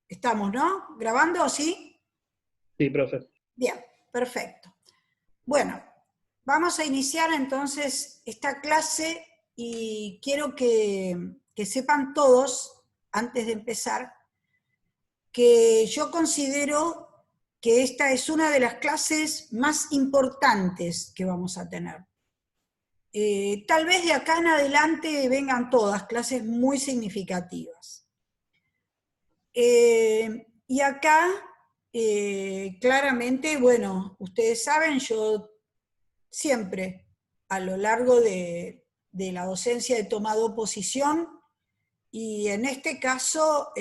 Estamos, ¿no? ¿Grabando? ¿Sí? Sí, profe. Bien, perfecto. Bueno, vamos a iniciar entonces esta clase y quiero que sepan todos, antes de empezar, que yo considero que esta es una de las clases más importantes que vamos a tener. Tal vez de acá en adelante vengan todas clases muy significativas. Y acá, claramente, bueno, ustedes saben, yo siempre, a lo largo de la docencia, he tomado posición, y en este caso,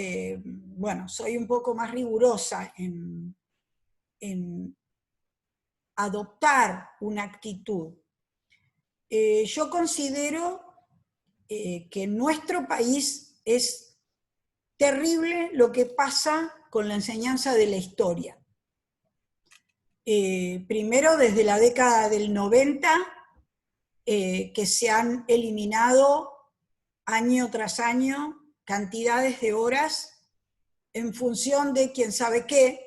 bueno, soy un poco más rigurosa en adoptar una actitud. Yo considero que en nuestro país es terrible lo que pasa con la enseñanza de la historia. Primero, desde la década del 90, que se han eliminado año tras año cantidades de horas en función de quién sabe qué,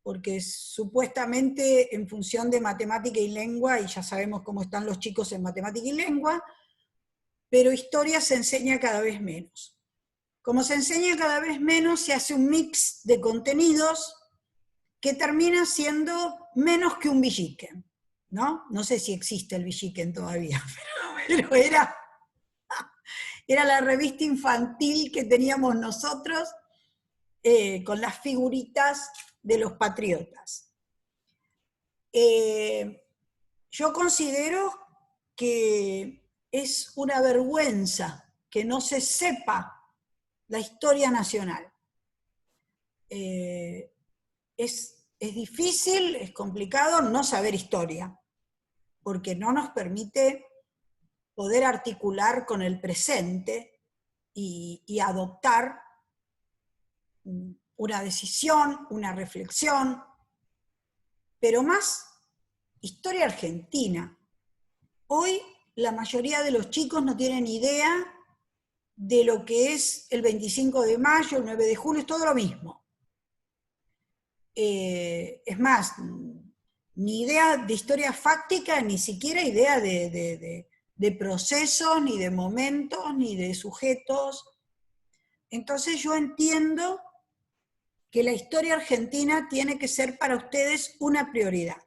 porque supuestamente en función de matemática y lengua, y ya sabemos cómo están los chicos en matemática y lengua, pero historia se enseña cada vez menos. Como se enseña cada vez menos, se hace un mix de contenidos que termina siendo menos que un villiquen, ¿no? No sé si existe el villiquen todavía, pero era la revista infantil que teníamos nosotros con las figuritas de los patriotas. Yo considero que es una vergüenza que no se sepa la historia nacional. Es difícil, es complicado no saber historia, porque no nos permite poder articular con el presente y adoptar una decisión, una reflexión, pero más historia argentina. Hoy la mayoría de los chicos no tienen idea de lo que es el 25 de mayo, el 9 de julio, es todo lo mismo. Es más, ni idea de historia fáctica, ni siquiera idea de procesos, ni de momentos, ni de sujetos. Entonces yo entiendo que la historia argentina tiene que ser para ustedes una prioridad.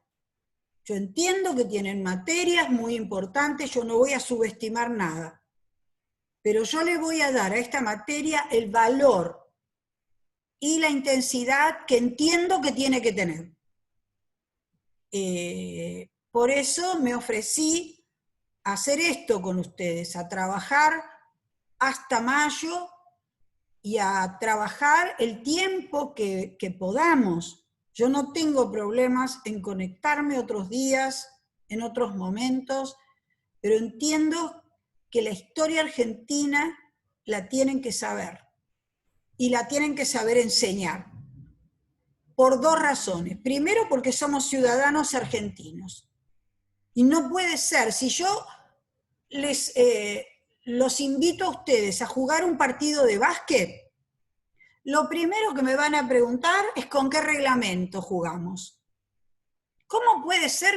Yo entiendo que tienen materias muy importantes, yo no voy a subestimar nada, pero yo le voy a dar a esta materia el valor y la intensidad que entiendo que tiene que tener. Por eso me ofrecí a hacer esto con ustedes, a trabajar hasta mayo y a trabajar el tiempo que podamos. Yo no tengo problemas en conectarme otros días, en otros momentos, pero entiendo que la historia argentina la tienen que saber, y la tienen que saber enseñar, por dos razones. Primero, porque somos ciudadanos argentinos, y no puede ser, si yo los invito a ustedes a jugar un partido de básquet, lo primero que me van a preguntar es con qué reglamento jugamos. ¿Cómo puede ser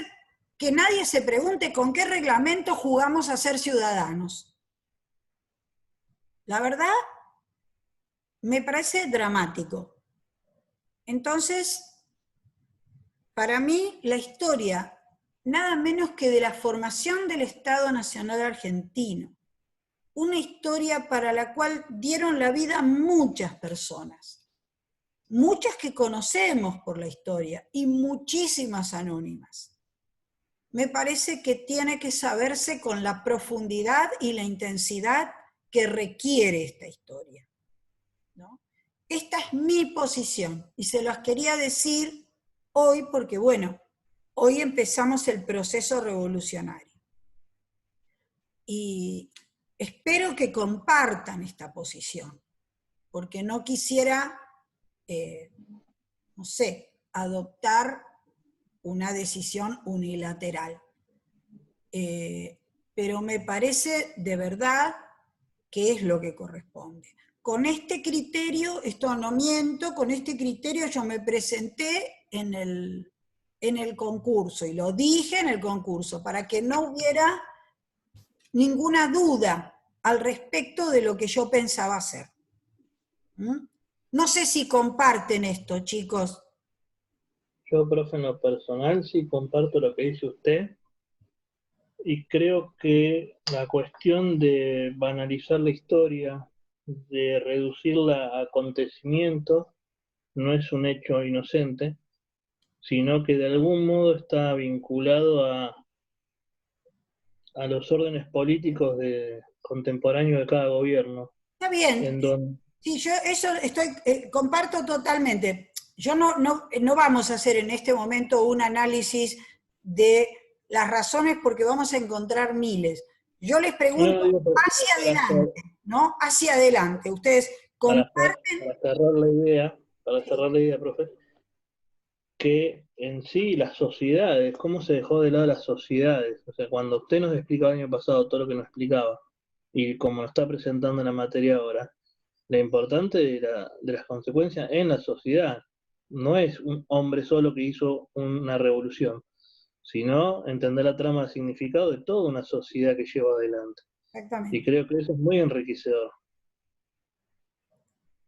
que nadie se pregunte con qué reglamento jugamos a ser ciudadanos? La verdad, me parece dramático. Entonces, para mí, la historia, nada menos que de la formación del Estado Nacional Argentino, una historia para la cual dieron la vida muchas personas, muchas que conocemos por la historia y muchísimas anónimas. Me parece que tiene que saberse con la profundidad y la intensidad que requiere esta historia, ¿no? Esta es mi posición y se las quería decir hoy porque, bueno, hoy empezamos el proceso revolucionario. Y espero que compartan esta posición, porque no quisiera, no sé, adoptar una decisión unilateral. Pero me parece de verdad que es lo que corresponde. con este criterio, esto no miento, con este criterio yo me presenté en el concurso, y lo dije en el concurso, para que no hubiera ninguna duda al respecto de lo que yo pensaba hacer. ¿Mm? No sé si comparten esto, chicos. Yo, profe, en lo personal sí comparto lo que dice usted y creo que la cuestión de banalizar la historia, de reducirla a acontecimientos, no es un hecho inocente, sino que de algún modo está vinculado a los órdenes políticos contemporáneos de cada gobierno, Está bien, en donde... sí, yo eso comparto totalmente. Yo no vamos a hacer en este momento un análisis de las razones porque vamos a encontrar miles. Yo les pregunto No, digo, hacia adelante, ¿no? Hacia adelante. Ustedes comparten. para cerrar la idea, profe, que en sí las sociedades, cómo se dejó de lado las sociedades, o sea, cuando usted nos explicaba el año pasado todo lo que nos explicaba, y como lo está presentando en la materia ahora, la importante de las consecuencias en la sociedad no es un hombre solo que hizo una revolución, sino entender la trama de significado de toda una sociedad que lleva adelante. Y Exactamente. creo que eso es muy enriquecedor.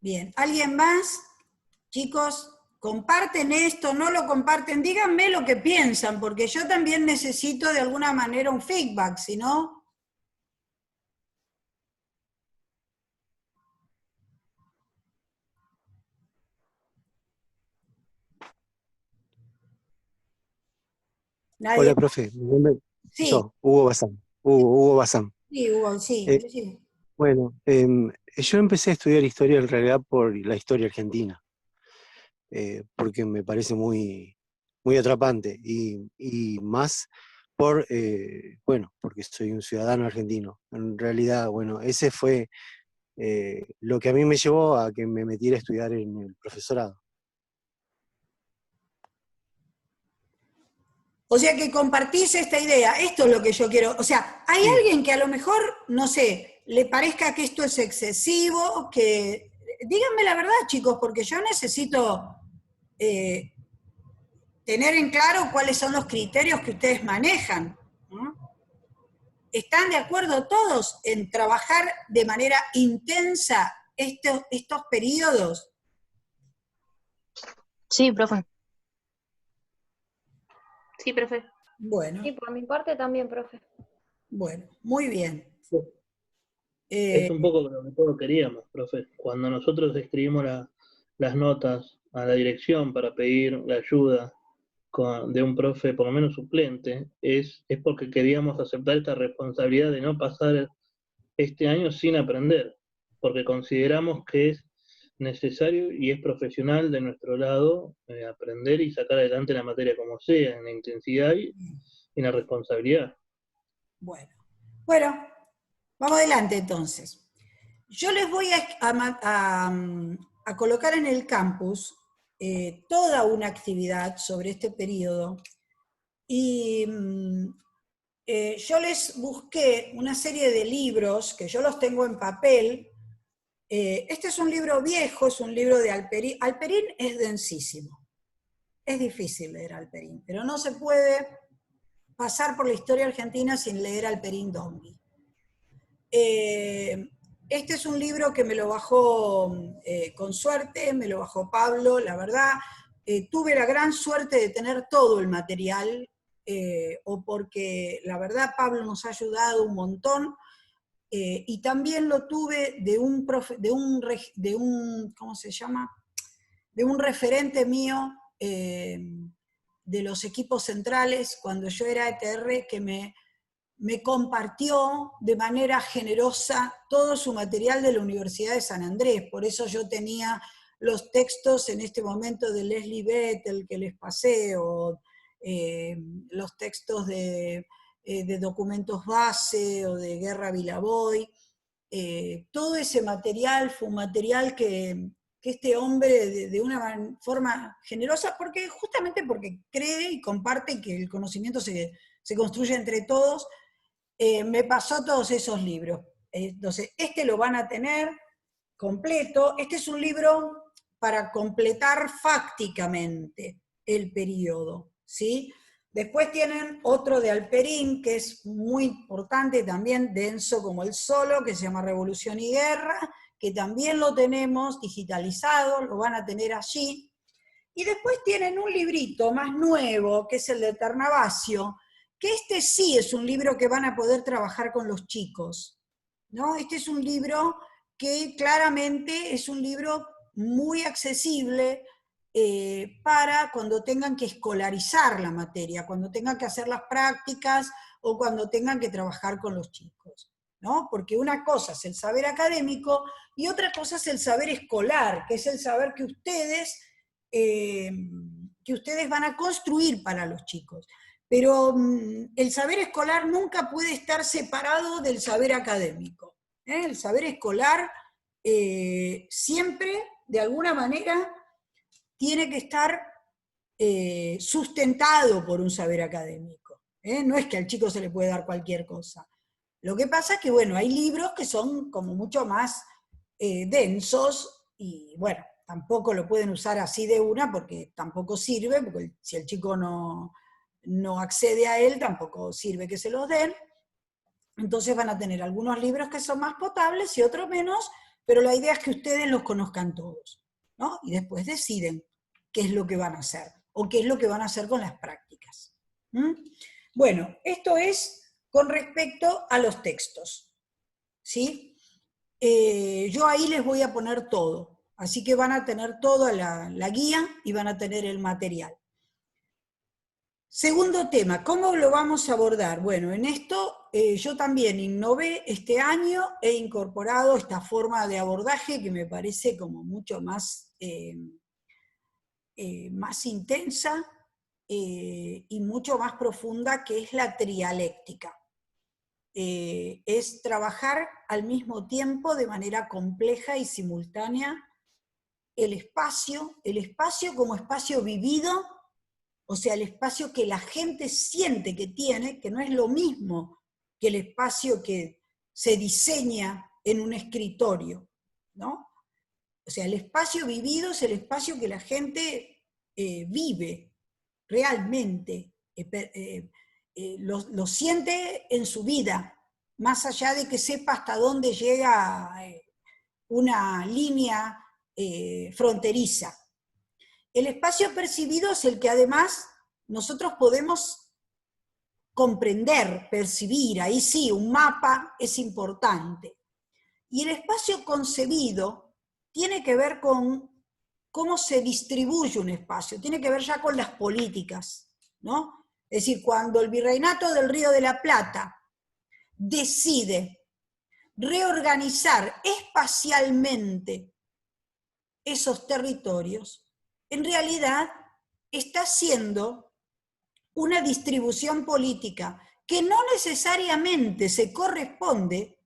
Bien. ¿Alguien más? Chicos, ¿comparten esto? ¿No lo comparten? Díganme lo que piensan, porque yo también necesito de alguna manera un feedback, si no... Nadie. Hola, profe. Mi nombre, Sí, yo, Hugo Bazán. Hugo Bazán. sí, Hugo, sí, Eh, sí. bueno, yo empecé a estudiar historia en realidad por la historia argentina, porque me parece muy atrapante y más bueno, porque soy un ciudadano argentino. En realidad, bueno, ese fue lo que a mí me llevó a que me metiera a estudiar en el profesorado. O sea que compartís esta idea, esto es lo que yo quiero. O sea, hay Sí. alguien que a lo mejor, no sé, le parezca que esto es excesivo, que... Díganme la verdad, chicos, porque yo necesito eh, tener en claro cuáles son los criterios que ustedes manejan, ¿no? ¿Están de acuerdo todos en trabajar de manera intensa estos periodos? Sí, profe. Sí, profe. Bueno, Sí, por mi parte también, profe. bueno, muy bien. Es Eh, un poco lo que todos queríamos, profe. Cuando nosotros escribimos las notas a la dirección para pedir la ayuda de un profe, por lo menos suplente, es porque queríamos aceptar esta responsabilidad de no pasar este año sin aprender, porque consideramos que es necesario y es profesional de nuestro lado aprender y sacar adelante la materia como sea, en la intensidad y en la responsabilidad. bueno, bueno, vamos adelante entonces. Yo les voy a colocar en el campus toda una actividad sobre este periodo y yo les busqué una serie de libros que yo los tengo en papel. Este es un libro viejo, es un libro de Alperín. Alperín es densísimo, es difícil leer Alperín, pero no se puede pasar por la historia argentina sin leer Alperín Dombey. Este es un libro que me lo bajó con suerte, me lo bajó Pablo, la verdad. Tuve la gran suerte de tener todo el material, o porque la verdad Pablo nos ha ayudado un montón, y también lo tuve ¿cómo se llama? De un referente mío de los equipos centrales cuando yo era ETR, que me compartió de manera generosa todo su material de la Universidad de San Andrés. Por eso yo tenía los textos en este momento de Leslie Bettel que les pasé, o los textos de documentos base o de Guerra Vilaboy. Todo ese material fue un material que este hombre de una forma generosa, justamente porque cree y comparte que el conocimiento se construye entre todos, me pasó todos esos libros. Entonces, este lo van a tener. completo. Este es un libro para completar fácticamente el periodo, ¿sí? Después tienen otro de Alperín, que es muy importante, también denso como el solo, que se llama Revolución y Guerra, que también lo tenemos digitalizado, lo van a tener allí. Y después tienen un librito más nuevo, que es el de Ternavasio, que este sí es un libro que van a poder trabajar con los chicos, ¿no? Este es un libro que claramente es un libro muy accesible para cuando tengan que escolarizar la materia, cuando tengan que hacer las prácticas o cuando tengan que trabajar con los chicos, ¿no? Porque una cosa es el saber académico y otra cosa es el saber escolar, que es el saber que ustedes van a construir para los chicos. Pero el saber escolar nunca puede estar separado del saber académico. El saber escolar siempre, de alguna manera, tiene que estar sustentado por un saber académico. No es que al chico se le puede dar cualquier cosa. Lo que pasa es que, bueno, hay libros que son como mucho más densos y, bueno, tampoco lo pueden usar así de una porque tampoco sirve, porque si el chico no accede a él, tampoco sirve que se los den. Entonces van a tener algunos libros que son más potables y otros menos, pero la idea es que ustedes los conozcan todos, ¿no? Y después deciden qué es lo que van a hacer, o qué es lo que van a hacer con las prácticas. Bueno, esto es con respecto a los textos, ¿sí? Yo ahí les voy a poner todo, así que van a tener toda la guía y van a tener el material. Segundo tema, ¿cómo lo vamos a abordar? Bueno, en esto yo también innové este año, he incorporado esta forma de abordaje que me parece como mucho más, más intensa y mucho más profunda, que es la trialéctica. Es trabajar al mismo tiempo de manera compleja y simultánea el espacio como espacio vivido, o sea, el espacio que la gente siente que tiene, que no es lo mismo que el espacio que se diseña en un escritorio, ¿no? O sea, el espacio vivido es el espacio que la gente vive realmente, lo siente en su vida, más allá de que sepa hasta dónde llega una línea fronteriza. El espacio percibido es el que además nosotros podemos comprender, percibir, ahí sí, un mapa es importante. Y el espacio concebido tiene que ver con cómo se distribuye un espacio, tiene que ver ya con las políticas, ¿no? Es decir, cuando el Virreinato del Río de la Plata decide reorganizar espacialmente esos territorios, en realidad está haciendo una distribución política que no necesariamente se corresponde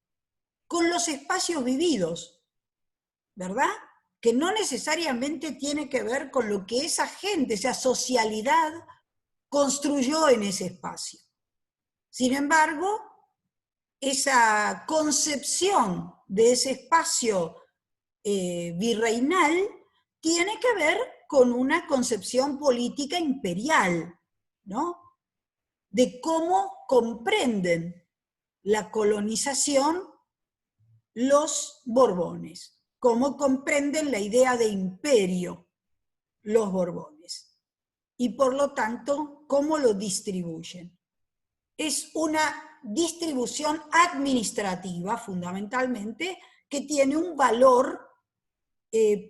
con los espacios vividos, ¿verdad? Que no necesariamente tiene que ver con lo que esa gente, esa socialidad, construyó en ese espacio. Sin embargo, esa concepción de ese espacio virreinal tiene que ver con una concepción política imperial, ¿no? De cómo comprenden la colonización los Borbones, cómo comprenden la idea de imperio los Borbones, y por lo tanto, cómo lo distribuyen. Es una distribución administrativa, fundamentalmente, que tiene un valor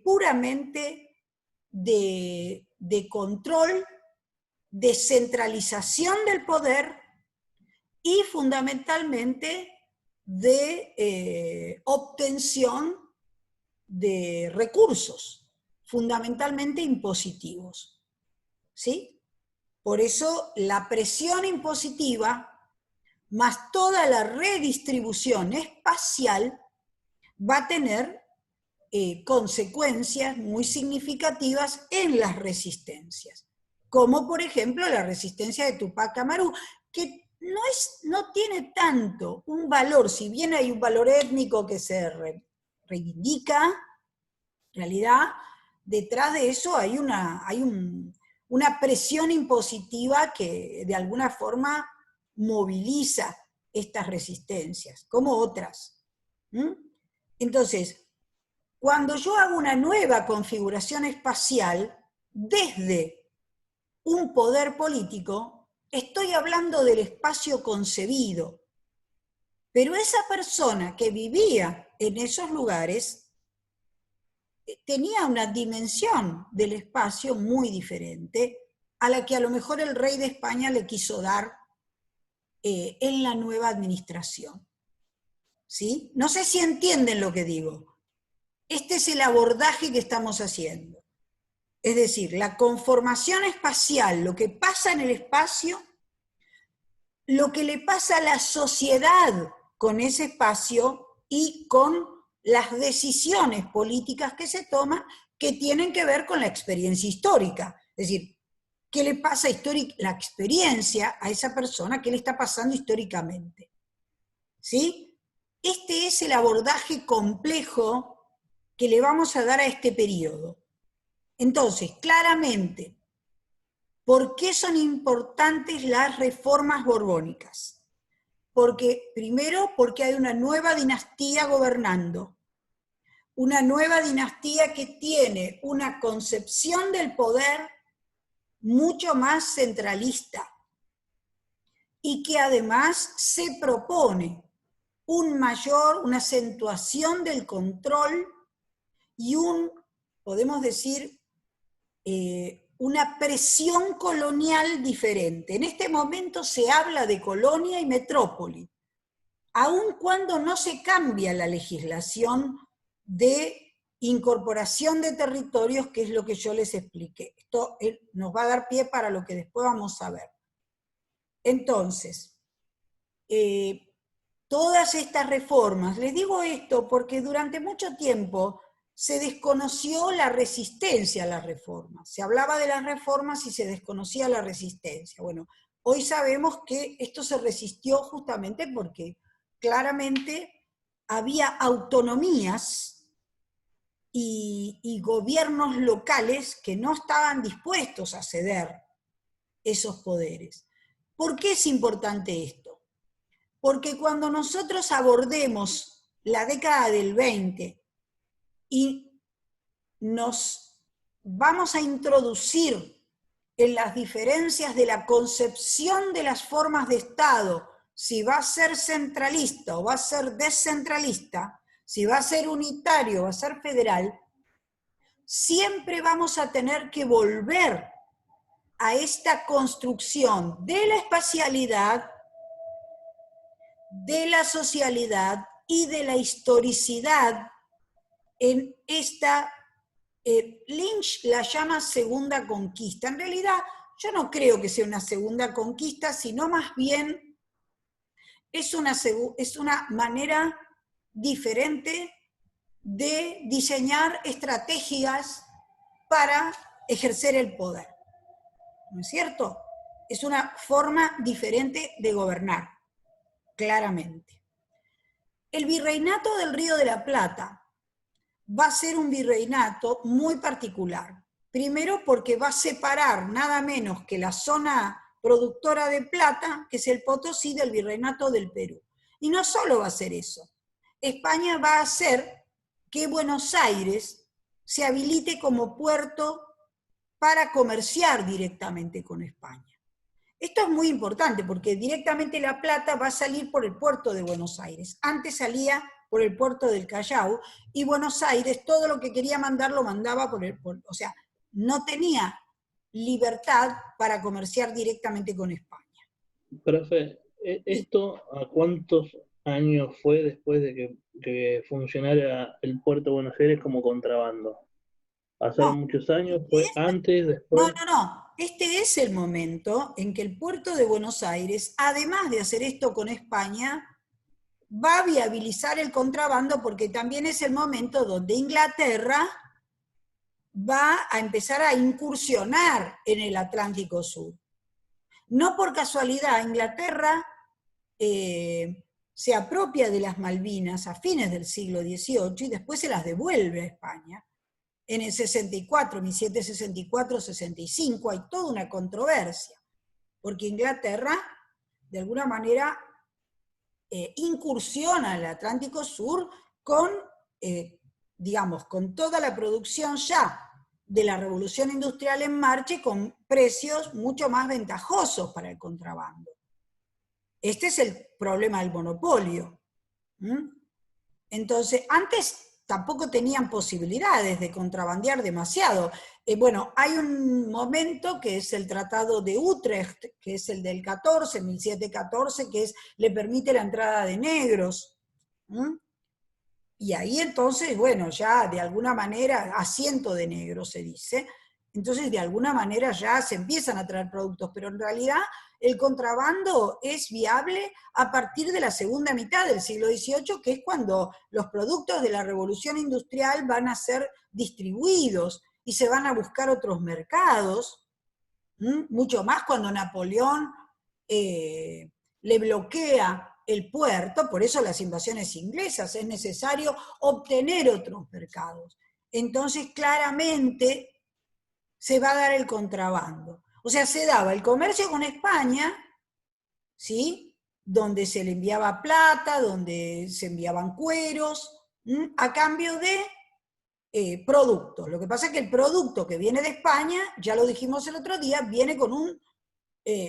puramente de control, de centralización del poder y fundamentalmente de obtención de recursos, fundamentalmente impositivos. ¿Sí? Por eso la presión impositiva más toda la redistribución espacial va a tener consecuencias muy significativas en las resistencias, como por ejemplo la resistencia de Tupac Amaru, que no tiene tanto un valor, si bien hay un valor étnico que se reivindica, en realidad, detrás de eso hay una presión impositiva que de alguna forma moviliza estas resistencias, como otras. Entonces, cuando yo hago una nueva configuración espacial, desde un poder político, estoy hablando del espacio concebido. Pero esa persona que vivía en esos lugares tenía una dimensión del espacio muy diferente a la que a lo mejor el rey de España le quiso dar en la nueva administración. ¿Sí? No sé si entienden lo que digo. Este es el abordaje que estamos haciendo. Es decir, la conformación espacial, lo que pasa en el espacio, lo que le pasa a la sociedad con ese espacio y con las decisiones políticas que se toman que tienen que ver con la experiencia histórica. Es decir, ¿qué le pasa la experiencia a esa persona? ¿Qué le está pasando históricamente? ¿Sí? Este es el abordaje complejo que le vamos a dar a este periodo. Entonces, claramente, ¿por qué son importantes las reformas borbónicas? Primero, porque hay una nueva dinastía gobernando, una nueva dinastía que tiene una concepción del poder mucho más centralista y que además se propone una acentuación del control y podemos decir, una presión colonial diferente. En este momento se habla de colonia y metrópoli, aun cuando no se cambia la legislación de incorporación de territorios, que es lo que yo les expliqué. Esto nos va a dar pie para lo que después vamos a ver. Entonces, todas estas reformas, les digo esto porque durante mucho tiempo se desconoció la resistencia a las reformas. Se hablaba de las reformas y se desconocía la resistencia. Bueno, hoy sabemos que esto se resistió justamente porque claramente había autonomías y gobiernos locales que no estaban dispuestos a ceder esos poderes. ¿Por qué es importante esto? Porque cuando nosotros abordemos la década del 20 y nos vamos a introducir en las diferencias de la concepción de las formas de Estado, si va a ser centralista o va a ser descentralista, si va a ser unitario o va a ser federal, siempre vamos a tener que volver a esta construcción de la espacialidad, de la socialidad y de la historicidad en esta, Lynch la llama segunda conquista. En realidad, yo no creo que sea una segunda conquista, sino más bien es una manera diferente de diseñar estrategias para ejercer el poder. ¿No es cierto? Es una forma diferente de gobernar, claramente. El virreinato del Río de la Plata va a ser un virreinato muy particular. Primero porque va a separar nada menos que la zona productora de plata, que es el Potosí, del virreinato del Perú. Y no solo va a hacer eso. España va a hacer que Buenos Aires se habilite como puerto para comerciar directamente con España. Esto es muy importante porque directamente la plata va a salir por el puerto de Buenos Aires. Antes salía por el puerto del Callao, y Buenos Aires todo lo que quería mandar lo mandaba por el puerto. O sea, no tenía libertad para comerciar directamente con España. Profe, ¿esto a cuántos años fue después de que funcionara el puerto de Buenos Aires como contrabando? ¿Pasaron muchos años? ¿Fue antes, después? No. Este es el momento en que el puerto de Buenos Aires, además de hacer esto con España, va a viabilizar el contrabando, porque también es el momento donde Inglaterra va a empezar a incursionar en el Atlántico Sur. No por casualidad, Inglaterra se apropia de las Malvinas a fines del siglo XVIII y después se las devuelve a España. En el 64, 1764-65, hay toda una controversia, porque Inglaterra, de alguna manera, incursiona al Atlántico Sur con, digamos, con toda la producción ya de la revolución industrial en marcha y con precios mucho más ventajosos para el contrabando. Este es el problema del monopolio. Entonces, antes tampoco tenían posibilidades de contrabandear demasiado. Bueno, hay un momento que es el Tratado de Utrecht, que es el del 14, 1714, que le permite la entrada de negros. Y ahí entonces, bueno, ya de alguna manera, asiento de negros se dice, entonces de alguna manera ya se empiezan a traer productos, pero en realidad el contrabando es viable a partir de la segunda mitad del siglo XVIII, que es cuando los productos de la revolución industrial van a ser distribuidos y se van a buscar otros mercados, mucho más cuando Napoleón le bloquea el puerto, por eso las invasiones inglesas, es necesario obtener otros mercados. Entonces claramente se va a dar el contrabando. O sea, se daba el comercio con España, ¿sí? Donde se le enviaba plata, donde se enviaban cueros, a cambio de productos. Lo que pasa es que el producto que viene de España, ya lo dijimos el otro día, viene con un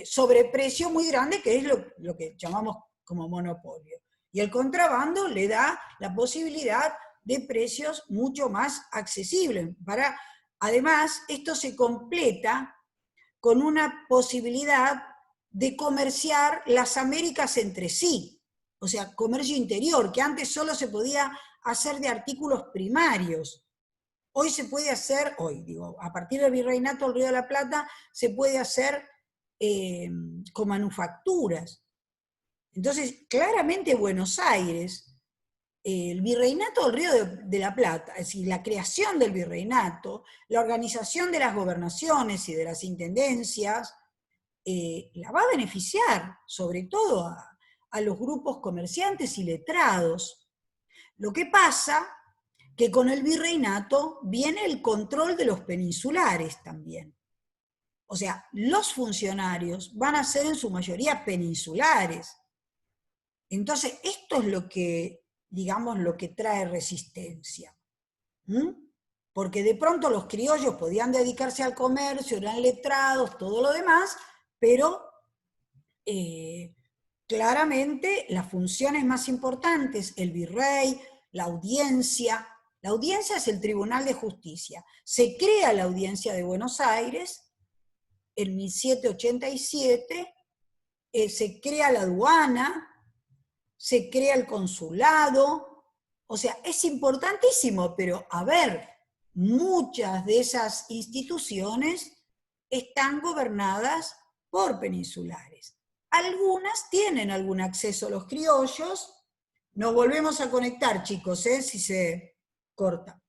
sobreprecio muy grande, que es lo que llamamos como monopolio. Y el contrabando le da la posibilidad de precios mucho más accesibles. Además, esto se completa con una posibilidad de comerciar las Américas entre sí, o sea, comercio interior, que antes solo se podía hacer de artículos primarios. Hoy se puede hacer, a partir del Virreinato del Río de la Plata, se puede hacer con manufacturas. Entonces, claramente Buenos Aires, el Virreinato del Río de la Plata, es decir, la creación del virreinato, la organización de las gobernaciones y de las intendencias, la va a beneficiar, sobre todo a los grupos comerciantes y letrados. Lo que pasa que con el virreinato viene el control de los peninsulares también. O sea, los funcionarios van a ser en su mayoría peninsulares. Entonces, esto es lo que, digamos, lo que trae resistencia. Porque de pronto los criollos podían dedicarse al comercio, eran letrados, todo lo demás, pero claramente las funciones más importantes, el virrey, la audiencia es el Tribunal de Justicia. Se crea la Audiencia de Buenos Aires en 1787, se crea la aduana, se crea el consulado, o sea, es importantísimo, pero a ver, muchas de esas instituciones están gobernadas por peninsulares. Algunas tienen algún acceso a los criollos, nos volvemos a conectar, chicos, si se corta.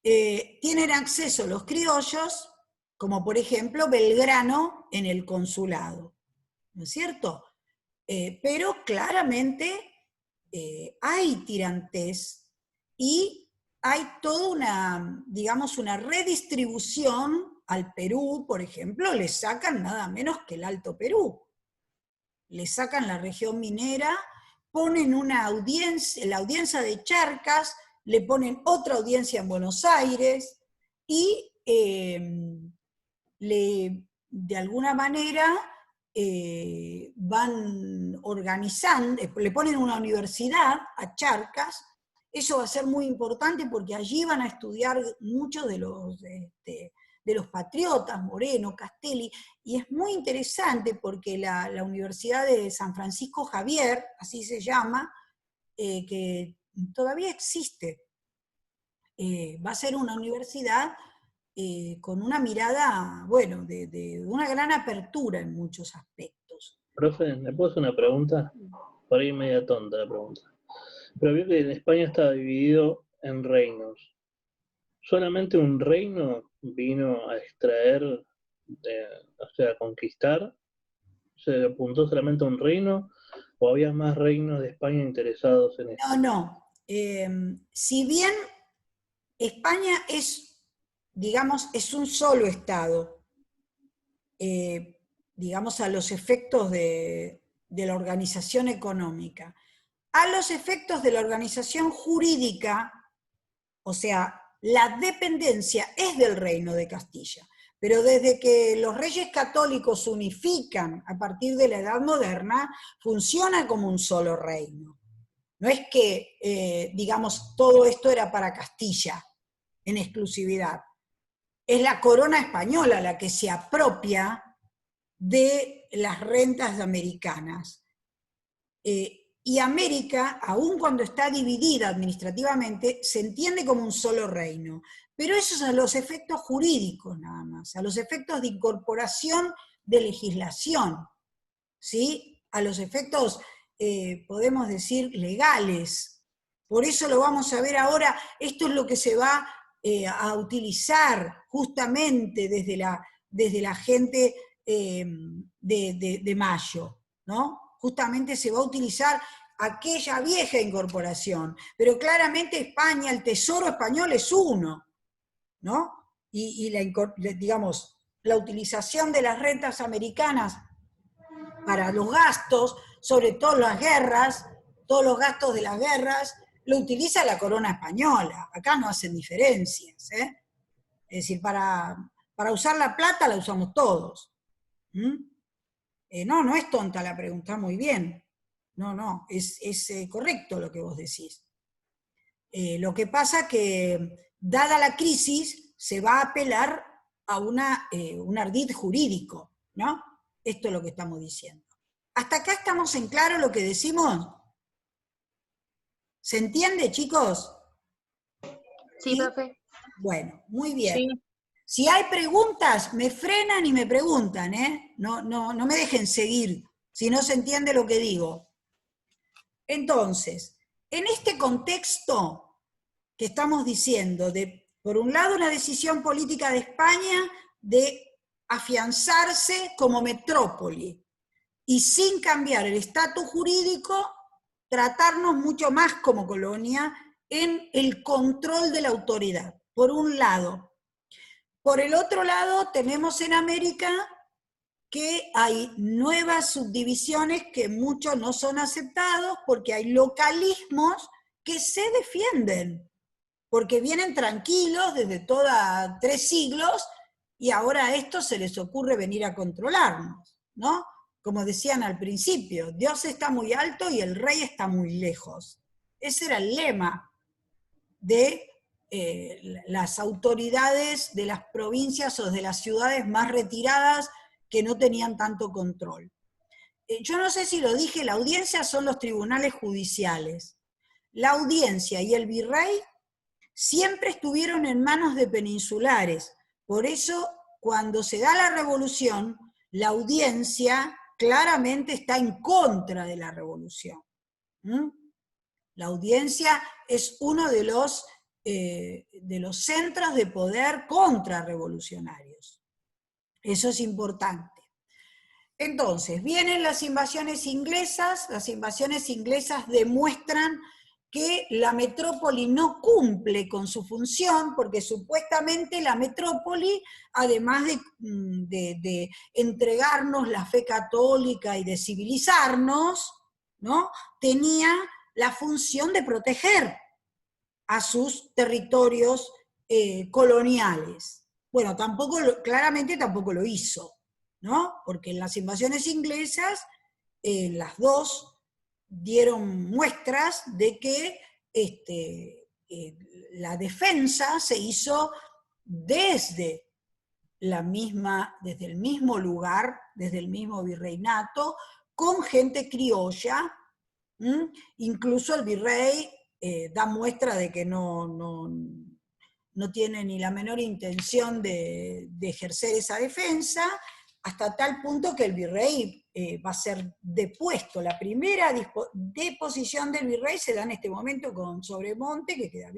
Tienen acceso los criollos, como por ejemplo Belgrano en el consulado, ¿no es cierto? Pero claramente hay tirantes y hay toda una, digamos, una redistribución al Perú, por ejemplo, le sacan nada menos que el Alto Perú. Le sacan la región minera, ponen una audiencia, la audiencia de Charcas, le ponen otra audiencia en Buenos Aires y de alguna manera van organizando, le ponen una universidad a Charcas. Eso va a ser muy importante porque allí van a estudiar muchos de los patriotas, Moreno, Castelli, y es muy interesante porque la Universidad de San Francisco Javier, así se llama, que todavía existe, va a ser una universidad con una mirada, bueno, de una gran apertura en muchos aspectos. Profe, ¿me puedo hacer una pregunta? Por ahí media tonta la pregunta. Pero vio que en España está dividido en reinos. ¿Solamente un reino vino a extraer, o sea, a conquistar? ¿Se apuntó solamente a un reino? ¿O había más reinos de España interesados en esto? No. Si bien España es, digamos, es un solo Estado, digamos, a los efectos de la organización económica. A los efectos de la organización jurídica, o sea, la dependencia es del Reino de Castilla, pero desde que los reyes católicos se unifican a partir de la Edad Moderna, funciona como un solo reino. No es que, digamos, todo esto era para Castilla en exclusividad. Es la corona española la que se apropia de las rentas americanas. Y América, aun cuando está dividida administrativamente, se entiende como un solo reino. Pero eso es a los efectos jurídicos nada más, a los efectos de incorporación de legislación, ¿sí? A los efectos, podemos decir, legales. Por eso lo vamos a ver ahora, esto es lo que se va a utilizar justamente desde la gente de Mayo, ¿no? Justamente se va a utilizar aquella vieja incorporación, pero claramente España, el tesoro español es uno, ¿no? Y digamos, la utilización de las rentas americanas para los gastos, sobre todo las guerras, todos los gastos de las guerras, lo utiliza la corona española. Acá no hacen diferencias, ¿eh? Es decir, para usar la plata la usamos todos. No es tonta la pregunta, muy bien. No, es correcto lo que vos decís. Lo que pasa que, dada la crisis, se va a apelar a un ardid jurídico, ¿no? Esto es lo que estamos diciendo. ¿Hasta acá estamos en claro lo que decimos? ¿Se entiende, chicos? Sí, profe. Bueno, muy bien. Sí. Si hay preguntas, me frenan y me preguntan, ¿eh? No me dejen seguir si no se entiende lo que digo. Entonces, en este contexto que estamos diciendo, de, por un lado, una decisión política de España de afianzarse como metrópoli, y sin cambiar el estatus jurídico, tratarnos mucho más como colonia en el control de la autoridad, por un lado. Por el otro lado, tenemos en América que hay nuevas subdivisiones que muchos no son aceptados porque hay localismos que se defienden, porque vienen tranquilos desde 3 siglos y ahora a estos se les ocurre venir a controlarnos, ¿no? Como decían al principio, Dios está muy alto y el rey está muy lejos. Ese era el lema de las autoridades de las provincias o de las ciudades más retiradas que no tenían tanto control. Yo no sé si lo dije, la audiencia son los tribunales judiciales. La audiencia y el virrey siempre estuvieron en manos de peninsulares. Por eso, cuando se da la revolución, la audiencia claramente está en contra de la revolución. La audiencia es uno de los centros de poder contrarrevolucionarios. Eso es importante. Entonces, vienen las invasiones inglesas demuestran que la metrópoli no cumple con su función, porque supuestamente la metrópoli, además de entregarnos la fe católica y de civilizarnos, ¿no?, tenía la función de proteger a sus territorios coloniales. Bueno, claramente tampoco lo hizo, ¿no? Porque en las invasiones inglesas, las dos dieron muestras de que la defensa se hizo desde el mismo lugar, desde el mismo virreinato, con gente criolla. Incluso el virrey da muestra de que no tiene ni la menor intención de ejercer esa defensa, hasta tal punto que el virrey va a ser depuesto. La primera deposición del virrey se da en este momento con Sobremonte, que queda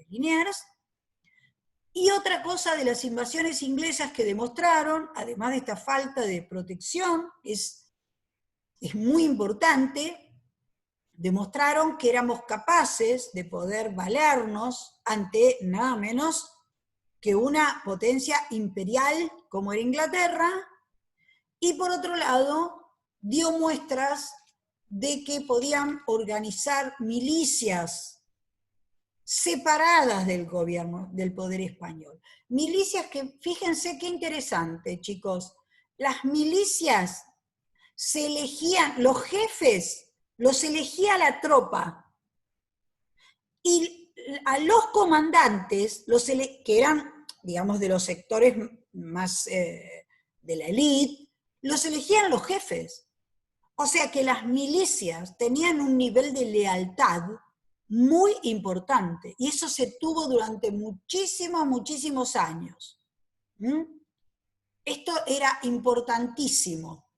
Liniers. Y otra cosa de las invasiones inglesas que demostraron, además de esta falta de protección, es muy importante, demostraron que éramos capaces de poder valernos ante nada menos que una potencia imperial como era Inglaterra, y por otro lado dio muestras de que podían organizar milicias separadas del gobierno, del poder español. Milicias que, fíjense qué interesante, chicos, las milicias se elegían, los jefes los elegía la tropa, y a los comandantes, que eran, digamos, de los sectores más de la élite, los elegían los jefes. O sea que las milicias tenían un nivel de lealtad muy importante, y eso se tuvo durante muchísimos años. Esto era importantísimo.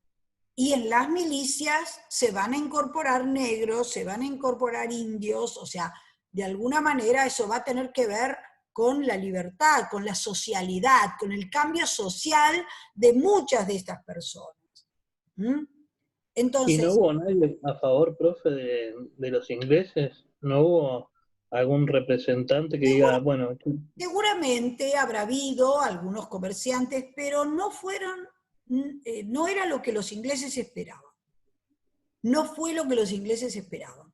Y en las milicias se van a incorporar negros, se van a incorporar indios, o sea, de alguna manera eso va a tener que ver con la libertad, con la socialidad, con el cambio social de muchas de estas personas. Entonces, ¿y no hubo nadie a favor, profe, de los ingleses? ¿No hubo algún representante que diga, bueno... Seguramente habrá habido algunos comerciantes, pero no fueron, no era lo que los ingleses esperaban. No fue lo que los ingleses esperaban.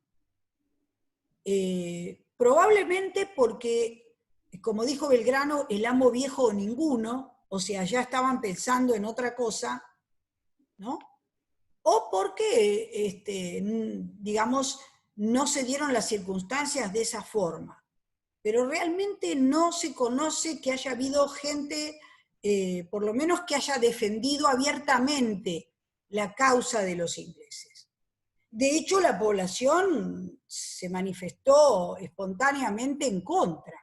Probablemente porque, como dijo Belgrano, el amo viejo o ninguno, o sea, ya estaban pensando en otra cosa, ¿no? O porque, digamos, no se dieron las circunstancias de esa forma. Pero realmente no se conoce que haya habido gente, por lo menos que haya defendido abiertamente la causa de los ingleses. De hecho, la población se manifestó espontáneamente en contra.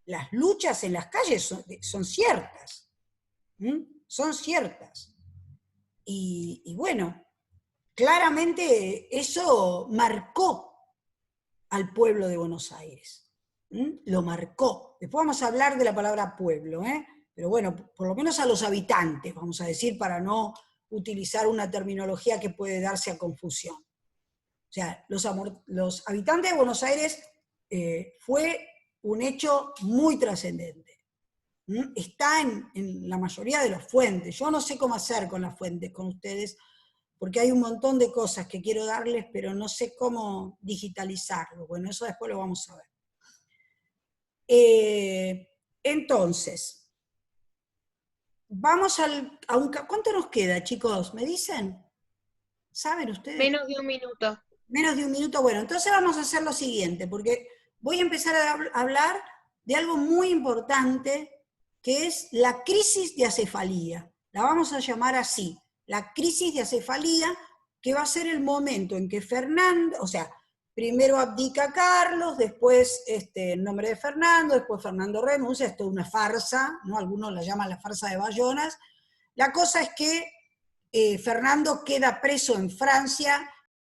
Las luchas en las calles son ciertas. Son ciertas. Y bueno, claramente eso marcó al pueblo de Buenos Aires. Lo marcó. Después vamos a hablar de la palabra pueblo, pero bueno, por lo menos a los habitantes, vamos a decir, para no utilizar una terminología que puede darse a confusión. O sea, los habitantes de Buenos Aires fue un hecho muy trascendente. Está en la mayoría de las fuentes. Yo no sé cómo hacer con las fuentes con ustedes, porque hay un montón de cosas que quiero darles, pero no sé cómo digitalizarlo. Bueno, eso después lo vamos a ver. Entonces, vamos a un... ¿Cuánto nos queda, chicos? ¿Me dicen? ¿Saben ustedes? Menos de un minuto. Menos de un minuto. Bueno, entonces vamos a hacer lo siguiente, porque voy a empezar a hablar de algo muy importante, que es la crisis de acefalía. La vamos a llamar así, la crisis de acefalía, que va a ser el momento en que Fernando, o sea, primero abdica Carlos, después en nombre de Fernando, después Fernando renuncia, esto es una farsa, ¿no? Algunos la llaman la farsa de Bayonas. La cosa es que Fernando queda preso en Francia